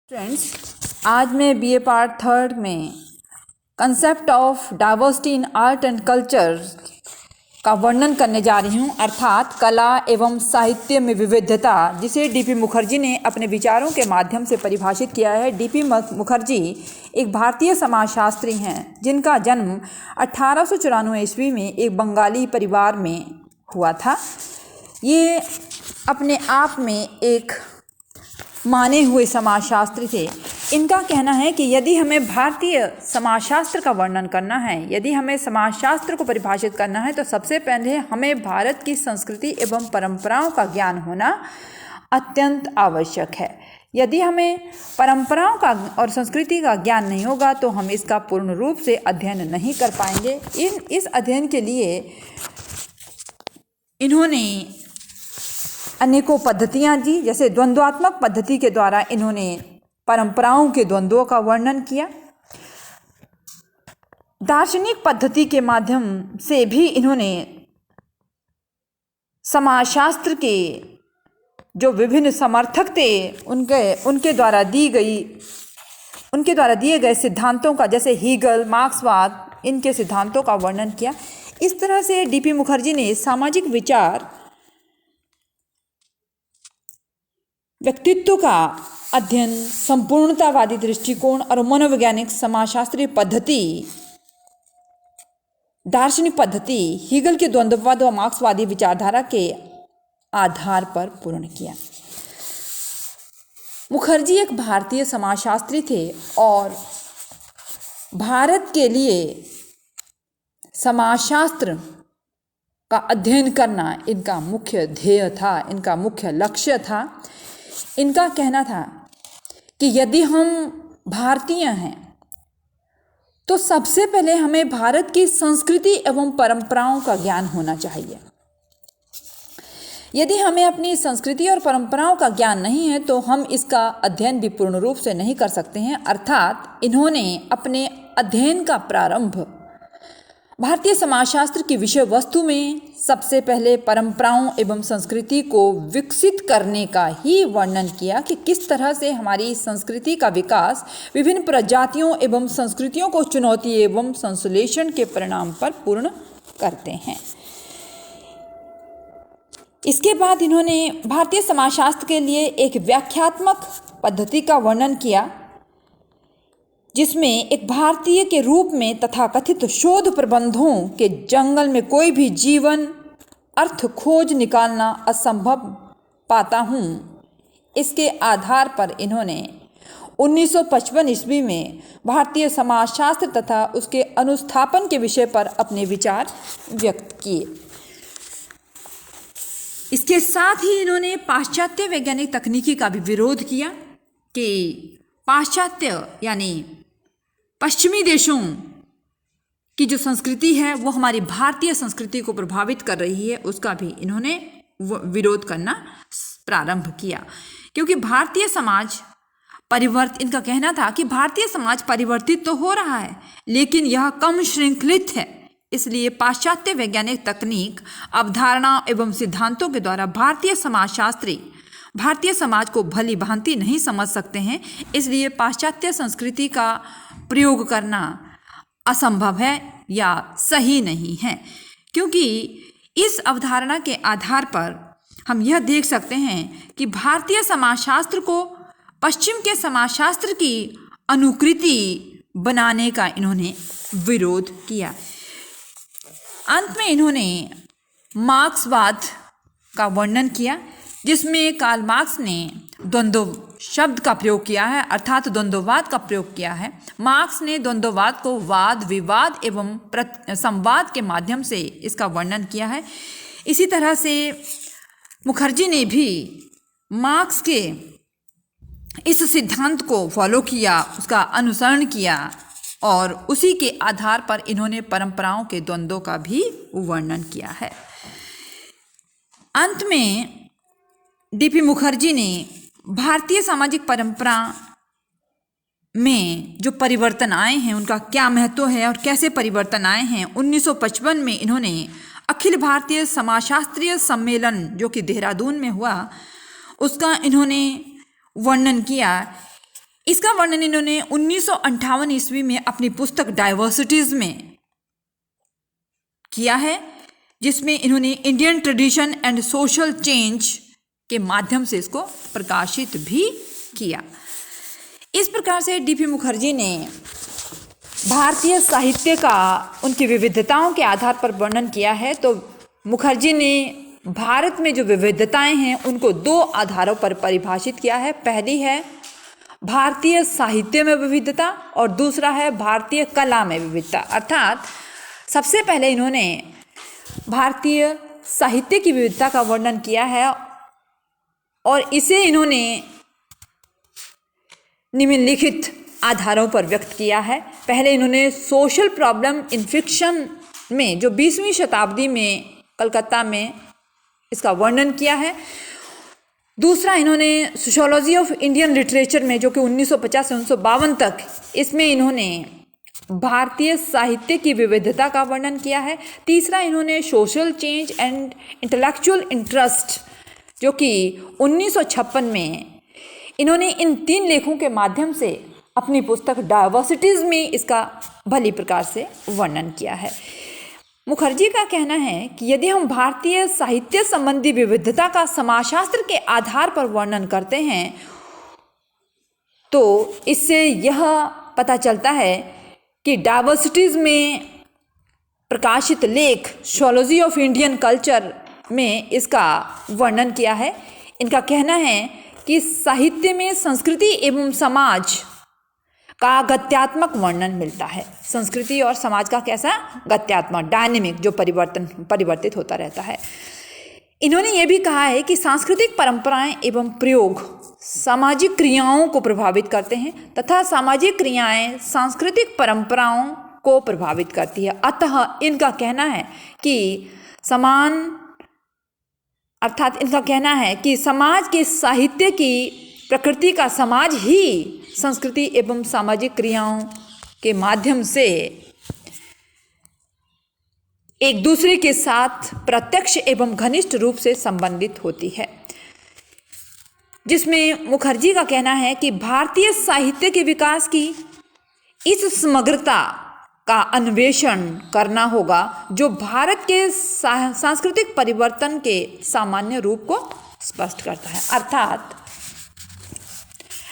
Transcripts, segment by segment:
Friends, आज मैं BA part third में concept of diversity in art and culture का वर्णन करने जा रही हूँ, अर्थात कला एवं साहित्य में विविधता, जिसे डीपी मुखर्जी ने अपने विचारों के माध्यम से परिभाषित किया है। डीपी मुखर्जी एक भारतीय समाजशास्त्री हैं जिनका जन्म 1894 ईस्वी में एक बंगाली परिवार में हुआ था। ये अपने आप में एक माने हुए समाजशास्त्री थे। इनका कहना है कि यदि हमें भारतीय समाजशास्त्र का वर्णन करना है, यदि हमें समाजशास्त्र को परिभाषित करना है, तो सबसे पहले हमें भारत की संस्कृति एवं परंपराओं का ज्ञान होना अत्यंत आवश्यक है। यदि हमें परंपराओं का और संस्कृति का ज्ञान नहीं होगा तो हम इसका पूर्ण रूप से अध्ययन नहीं कर पाएंगे। इस अध्ययन के लिए इन्होंने अनेकों पद्धतियाँ दी, जैसे द्वंद्वात्मक पद्धति के द्वारा इन्होंने परंपराओं के द्वंद्वों का वर्णन किया। दार्शनिक पद्धति के माध्यम से भी इन्होंने समाजशास्त्र के जो विभिन्न समर्थक थे उनके द्वारा दिए गए सिद्धांतों का, जैसे हीगल, मार्क्सवाद, इनके सिद्धांतों का वर्णन किया। इस तरह से डीपी मुखर्जी ने सामाजिक विचार, व्यक्तित्व का अध्ययन, संपूर्णतावादी दृष्टिकोण और मनोवैज्ञानिक समाजशास्त्रीय पद्धति, दार्शनिक पद्धति, हीगल के द्वंद्ववाद व मार्क्सवादी विचारधारा के आधार पर पूर्ण किया। मुखर्जी एक भारतीय समाजशास्त्री थे और भारत के लिए समाजशास्त्र का अध्ययन करना इनका मुख्य ध्येय था, इनका मुख्य लक्ष्य था। इनका कहना था कि यदि हम भारतीय हैं तो सबसे पहले हमें भारत की संस्कृति एवं परंपराओं का ज्ञान होना चाहिए। यदि हमें अपनी संस्कृति और परंपराओं का ज्ञान नहीं है तो हम इसका अध्ययन भी पूर्ण रूप से नहीं कर सकते हैं। अर्थात इन्होंने अपने अध्ययन का प्रारंभ भारतीय समाजशास्त्र की विषय वस्तु में सबसे पहले परंपराओं एवं संस्कृति को विकसित करने का ही वर्णन किया कि किस तरह से हमारी संस्कृति का विकास विभिन्न प्रजातियों एवं संस्कृतियों को चुनौती एवं संश्लेषण के परिणाम पर पूर्ण करते हैं। इसके बाद इन्होंने भारतीय समाजशास्त्र के लिए एक व्याख्यात्मक पद्धति का वर्णन किया, जिसमें एक भारतीय के रूप में तथाकथित शोध प्रबंधों के जंगल में कोई भी जीवन अर्थ खोज निकालना असंभव पाता हूँ। इसके आधार पर इन्होंने 1955 ईस्वी में भारतीय समाजशास्त्र तथा उसके अनुस्थापन के विषय पर अपने विचार व्यक्त किए। इसके साथ ही इन्होंने पाश्चात्य वैज्ञानिक तकनीकी का भी विरोध किया कि पाश्चात्य यानी पश्चिमी देशों की जो संस्कृति है वो हमारी भारतीय संस्कृति को प्रभावित कर रही है, उसका भी इन्होंने विरोध करना प्रारंभ किया। क्योंकि भारतीय समाज इनका कहना था कि भारतीय समाज परिवर्तित तो हो रहा है लेकिन यह कम श्रृंखलित है, इसलिए पाश्चात्य वैज्ञानिक तकनीक, अवधारणा एवं सिद्धांतों के द्वारा भारतीय समाजशास्त्री भारतीय समाज को भली भांति नहीं समझ सकते हैं। इसलिए पाश्चात्य संस्कृति का प्रयोग करना असंभव है या सही नहीं है, क्योंकि इस अवधारणा के आधार पर हम यह देख सकते हैं कि भारतीय समाजशास्त्र को पश्चिम के समाजशास्त्र की अनुकृति बनाने का इन्होंने विरोध किया। अंत में इन्होंने मार्क्सवाद का वर्णन किया, जिसमें कार्ल मार्क्स ने द्वंद्व शब्द का प्रयोग किया है, अर्थात द्वंद्ववाद का प्रयोग किया है। मार्क्स ने द्वंद्ववाद को वाद विवाद एवं संवाद के माध्यम से इसका वर्णन किया है। इसी तरह से मुखर्जी ने भी मार्क्स के इस सिद्धांत को फॉलो किया, उसका अनुसरण किया और उसी के आधार पर इन्होंने परंपराओं के द्वंद्वों का भी वर्णन किया है। अंत में डीपी मुखर्जी ने भारतीय सामाजिक परंपरा में जो परिवर्तन आए हैं उनका क्या महत्व है और कैसे परिवर्तन आए हैं, 1955 में इन्होंने अखिल भारतीय समाजशास्त्रीय सम्मेलन जो कि देहरादून में हुआ उसका इन्होंने वर्णन किया इसका वर्णन इन्होंने 1958 ईस्वी में अपनी पुस्तक डाइवर्सिटीज में किया है, जिसमें इन्होंने Indian tradition and social change के माध्यम से इसको प्रकाशित भी किया। इस प्रकार से डीपी मुखर्जी ने भारतीय साहित्य का उनकी विविधताओं के आधार पर वर्णन किया है। तो मुखर्जी ने भारत में जो विविधताएं हैं उनको दो आधारों पर परिभाषित किया है। पहली है भारतीय साहित्य में विविधता और दूसरा है भारतीय कला में विविधता। अर्थात सबसे पहले इन्होंने भारतीय साहित्य की विविधता का वर्णन किया है और इसे इन्होंने निम्नलिखित आधारों पर व्यक्त किया है। पहले इन्होंने सोशल प्रॉब्लम इन फिक्शन में जो 20वीं शताब्दी में कलकत्ता में इसका वर्णन किया है। दूसरा इन्होंने सोशियोलॉजी ऑफ इंडियन लिटरेचर में जो कि 1950 से 1952 तक, इसमें इन्होंने भारतीय साहित्य की विविधता का वर्णन किया है। तीसरा इन्होंने social change and intellectual interest जो कि 1956 में इन्होंने इन 3 लेखों के माध्यम से अपनी पुस्तक डाइवर्सिटीज में इसका भली प्रकार से वर्णन किया है। मुखर्जी का कहना है कि यदि हम भारतीय साहित्य संबंधी विविधता का समाजशास्त्र के आधार पर वर्णन करते हैं तो इससे यह पता चलता है कि डाइवर्सिटीज में प्रकाशित लेख सोशियोलॉजी ऑफ इंडियन कल्चर में इसका वर्णन किया है। इनका कहना है कि साहित्य में संस्कृति एवं समाज का गत्यात्मक वर्णन मिलता है। संस्कृति और समाज का कैसा गत्यात्मक, डायनेमिक, जो परिवर्तित होता रहता है। इन्होंने ये भी कहा है कि सांस्कृतिक परंपराएं एवं प्रयोग सामाजिक क्रियाओं को प्रभावित करते हैं तथा सामाजिक क्रियाएं सांस्कृतिक परंपराओं को प्रभावित करती है। अतः इनका कहना है कि इनका कहना है कि समाज के साहित्य की प्रकृति का समाज ही संस्कृति एवं सामाजिक क्रियाओं के माध्यम से एक दूसरे के साथ प्रत्यक्ष एवं घनिष्ठ रूप से संबंधित होती है। जिसमें मुखर्जी का कहना है कि भारतीय साहित्य के विकास की इस समग्रता का अन्वेषण करना होगा जो भारत के सांस्कृतिक परिवर्तन के सामान्य रूप को स्पष्ट करता है। अर्थात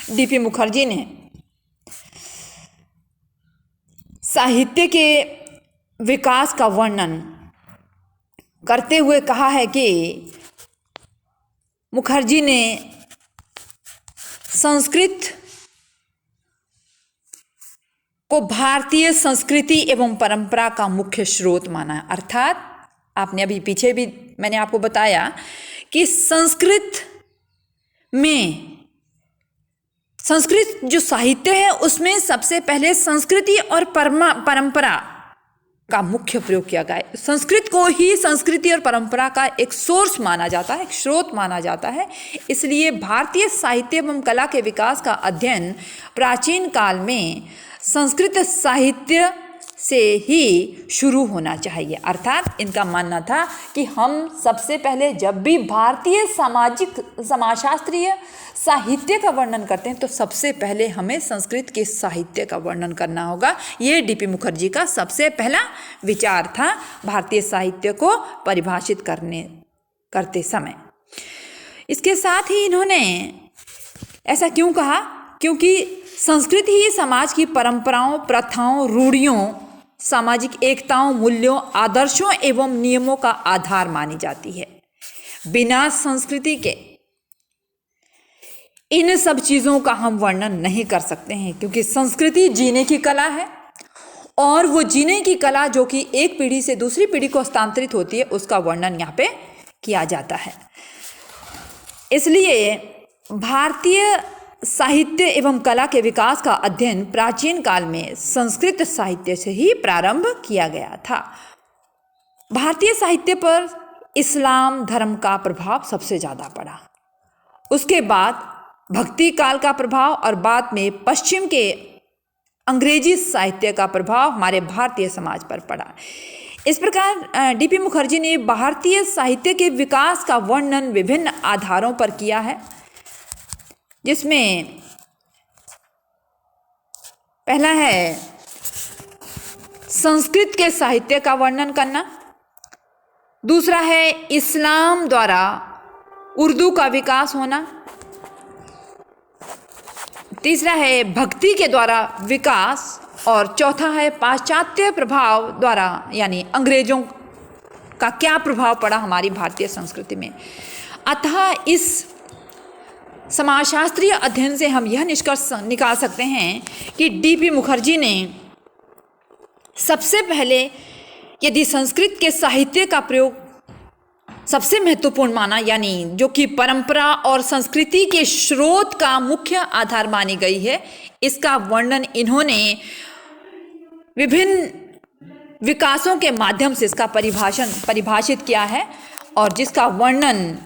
डीपी मुखर्जी ने साहित्य के विकास का वर्णन करते हुए कहा है कि मुखर्जी ने संस्कृत को भारतीय संस्कृति एवं परंपरा का मुख्य स्रोत माना है। अर्थात आपने अभी पीछे भी मैंने आपको बताया कि संस्कृत जो साहित्य है उसमें सबसे पहले संस्कृति और परंपरा का मुख्य प्रयोग किया गया है। संस्कृत को ही संस्कृति और परंपरा का एक सोर्स माना जाता है, एक स्रोत माना जाता है। इसलिए भारतीय साहित्य एवं कला के विकास का अध्ययन प्राचीन काल में संस्कृत साहित्य से ही शुरू होना चाहिए। अर्थात इनका मानना था कि हम सबसे पहले जब भी भारतीय समाजशास्त्रीय साहित्य का वर्णन करते हैं तो सबसे पहले हमें संस्कृत के साहित्य का वर्णन करना होगा। ये डीपी मुखर्जी का सबसे पहला विचार था भारतीय साहित्य को परिभाषित करते समय। इसके साथ ही इन्होंने ऐसा क्यों कहा? क्योंकि संस्कृति ही समाज की परंपराओं, प्रथाओं, रूढ़ियों, सामाजिक एकताओं, मूल्यों, आदर्शों एवं नियमों का आधार मानी जाती है। बिना संस्कृति के इन सब चीज़ों का हम वर्णन नहीं कर सकते हैं, क्योंकि संस्कृति जीने की कला है और वो जीने की कला जो कि एक पीढ़ी से दूसरी पीढ़ी को हस्तांतरित होती है उसका वर्णन यहाँ पे किया जाता है। इसलिए भारतीय साहित्य एवं कला के विकास का अध्ययन प्राचीन काल में संस्कृत साहित्य से ही प्रारंभ किया गया था। भारतीय साहित्य पर इस्लाम धर्म का प्रभाव सबसे ज़्यादा पड़ा, उसके बाद भक्ति काल का प्रभाव और बाद में पश्चिम के अंग्रेजी साहित्य का प्रभाव हमारे भारतीय समाज पर पड़ा। इस प्रकार डीपी मुखर्जी ने भारतीय साहित्य के विकास का वर्णन विभिन्न आधारों पर किया है, जिसमें पहला है संस्कृत के साहित्य का वर्णन करना, दूसरा है इस्लाम द्वारा उर्दू का विकास होना, तीसरा है भक्ति के द्वारा विकास और चौथा है पाश्चात्य प्रभाव द्वारा यानी अंग्रेजों का क्या प्रभाव पड़ा हमारी भारतीय संस्कृति में। अतः इस समाजशास्त्रीय अध्ययन से हम यह निष्कर्ष निकाल सकते हैं कि डीपी मुखर्जी ने सबसे पहले यदि संस्कृत के साहित्य का प्रयोग सबसे महत्वपूर्ण माना, यानी जो कि परंपरा और संस्कृति के स्रोत का मुख्य आधार मानी गई है, इसका वर्णन इन्होंने विभिन्न विकासों के माध्यम से इसका परिभाषित किया है और जिसका वर्णन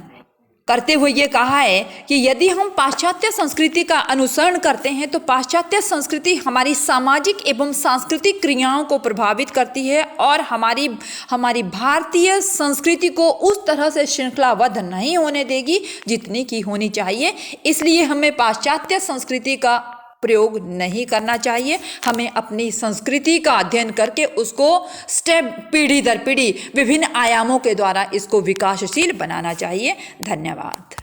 करते हुए ये कहा है कि यदि हम पाश्चात्य संस्कृति का अनुसरण करते हैं तो पाश्चात्य संस्कृति हमारी सामाजिक एवं सांस्कृतिक क्रियाओं को प्रभावित करती है और हमारी भारतीय संस्कृति को उस तरह से श्रृंखलाबद्ध नहीं होने देगी जितनी की होनी चाहिए। इसलिए हमें पाश्चात्य संस्कृति का प्रयोग नहीं करना चाहिए। हमें अपनी संस्कृति का अध्ययन करके उसको स्टेप पीढ़ी दर पीढ़ी विभिन्न आयामों के द्वारा इसको विकासशील बनाना चाहिए। धन्यवाद।